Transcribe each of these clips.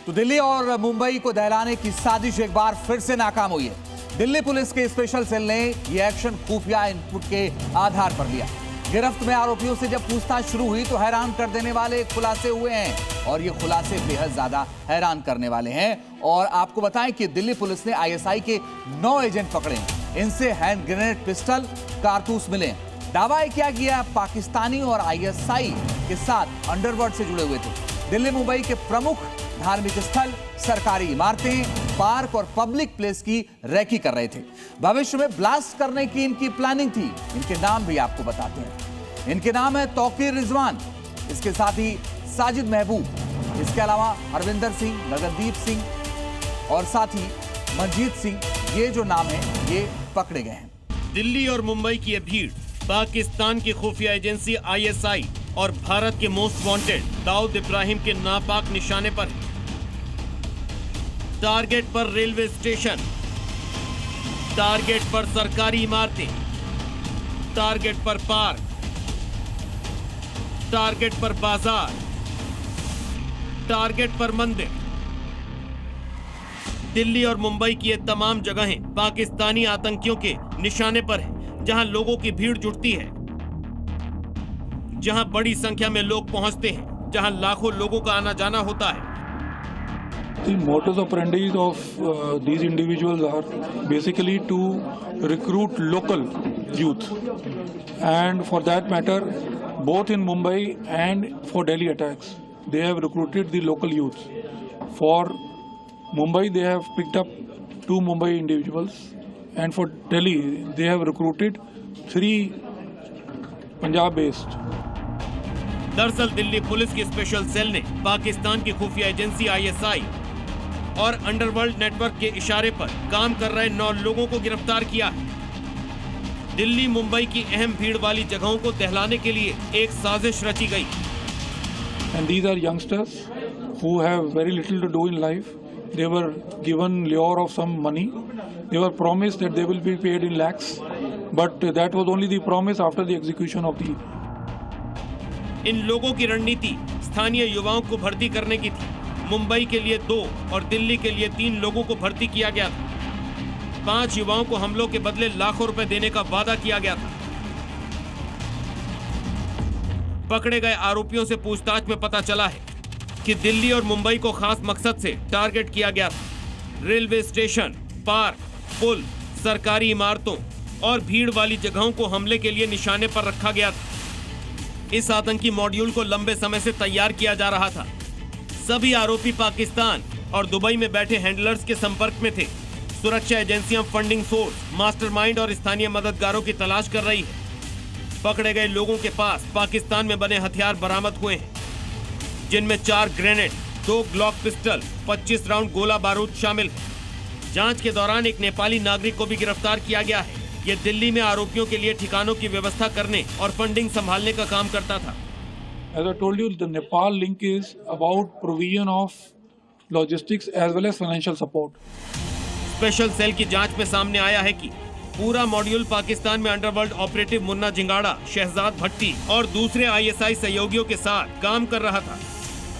तो दिल्ली और मुंबई को दहलाने की साजिश एक बार फिर से नाकाम हुई है। दिल्ली पुलिस के स्पेशल सेल ने यह एक्शन खुफिया इनपुट के आधार पर लिया। गिरफ्त में आरोपियों से जब पूछताछ शुरू हुई तो हैरान कर देने वाले खुलासे हुए हैं और ये खुलासे बेहद ज्यादा हैरान करने वाले हैं। और आपको बताएं कि दिल्ली पुलिस ने आईएसआई के 9 एजेंट पकड़े हैं। इनसे हैंड ग्रेनेड, पिस्टल, कारतूस मिले। दावा किया गया पाकिस्तानी और आईएसआई के साथ अंडरवर्ल्ड से जुड़े हुए थे। दिल्ली मुंबई के प्रमुख धार्मिक स्थल, सरकारी इमारतें, पार्क और पब्लिक प्लेस की रैकी कर रहे थे। भविष्य में ब्लास्ट करने की इनकी प्लानिंग थी। इनके नाम भी आपको बताते हैं। इनके नाम है तौकीर रिजवान, इसके साथ ही साजिद महबूब, इसके अलावा हरविंदर सिंह, गगनदीप सिंह और साथ ही मंजीत सिंह। ये जो नाम है ये पकड़े गए हैं। दिल्ली और मुंबई की यह भीड़ पाकिस्तान की खुफिया एजेंसी आईएसआई और भारत के मोस्ट वांटेड दाऊद इब्राहिम के नापाक निशाने पर है। टारगेट पर रेलवे स्टेशन, टारगेट पर सरकारी इमारतें, टारगेट पर पार्क, टारगेट पर बाजार, टारगेट पर मंदिर। दिल्ली और मुंबई की ये तमाम जगहें पाकिस्तानी आतंकियों के निशाने पर है, जहां लोगों की भीड़ जुटती है, जहां बड़ी संख्या में लोग पहुंचते हैं, जहां लाखों लोगों का आना जाना होता है। The modus operandi of these individuals are basically to recruit local youth, and for that matter, both in Mumbai and for Delhi attacks, they have recruited the local youth. For Mumbai, they have picked up 2 Mumbai individuals, and for Delhi, they have recruited 3 Punjab-based. दरअसल Delhi police की special cell ने पाकिस्तान की खुफिया agency ISI और underworld network के इशारे पर काम कर रहे 9 लोगों को गिरफ्तार किया है। दिल्ली मुंबई की अहम भीड़ वाली जगहों को दहलाने के लिए एक साजिश रची गई। And these are youngsters who have very little to do in life. They were given lure of some money. They were promised that they will be paid in lakhs, but that was only the promise after the execution of the. इन लोगों की रणनीति स्थानीय युवाओं को भर्ती करने की थी। मुंबई के लिए 2 और दिल्ली के लिए 3 लोगों को भर्ती किया गया था। 5 युवाओं को हमलों के बदले लाखों रुपए देने का वादा किया गया था। पकड़े गए आरोपियों से पूछताछ में पता चला है कि दिल्ली और मुंबई को खास मकसद से टारगेट किया गया था। रेलवे स्टेशन, पार्क, पुल, सरकारी इमारतों और भीड़ वाली जगहों को हमले के लिए निशाने पर रखा गया था। इस आतंकी मॉड्यूल को लंबे समय से तैयार किया जा रहा था। सभी आरोपी पाकिस्तान और दुबई में बैठे हैंडलर्स के संपर्क में थे। सुरक्षा एजेंसियां फंडिंग सोर्स, मास्टरमाइंड और स्थानीय मददगारों की तलाश कर रही है। पकड़े गए लोगों के पास पाकिस्तान में बने हथियार बरामद हुए हैं, जिनमें 4 ग्रेनेड, 2 ग्लॉक पिस्टल, 25 राउंड गोला बारूद शामिल है। जांच के दौरान एक नेपाली नागरिक को भी गिरफ्तार किया गया है। ये दिल्ली में आरोपियों के लिए ठिकानों की व्यवस्था करने और फंडिंग संभालने का काम करता था। As I told you, the Nepal link is about provision of logistics as well as financial support. Special cell की जांच में सामने आया है कि पूरा मॉड्यूल पाकिस्तान में अंडरवर्ल्ड ऑपरेटिव मुन्ना जिंगाड़ा, शहजाद भट्टी और दूसरे आईएसआई सहयोगियों के साथ काम कर रहा था।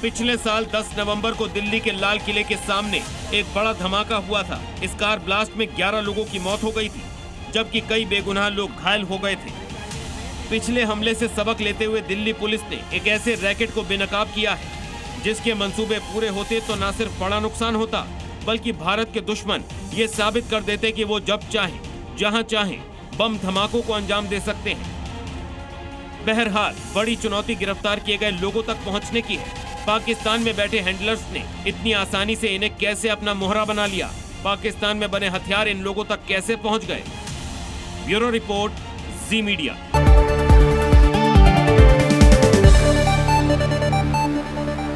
पिछले साल 10 नवंबर को दिल्ली के लाल किले के सामने एक बड़ा धमाका हुआ था। इस कार ब्लास्ट में 11 लोगों की मौत हो गई थी, जबकि कई बेगुनाह लोग घायल हो गए थे। पिछले हमले से सबक लेते हुए दिल्ली पुलिस ने एक ऐसे रैकेट को बेनकाब किया है जिसके मंसूबे पूरे होते तो न सिर्फ बड़ा नुकसान होता, बल्कि भारत के दुश्मन ये साबित कर देते कि वो जब चाहें, जहां चाहें बम धमाकों को अंजाम दे सकते हैं। बहरहाल बड़ी चुनौती गिरफ्तार किए गए लोगों तक पहुंचने की है। पाकिस्तान में बैठे हैंडलर्स ने इतनी आसानी से इन्हें कैसे अपना मोहरा बना लिया? पाकिस्तान में बने हथियार इन लोगों तक कैसे पहुंच गए? ब्यूरो रिपोर्ट, जी मीडिया।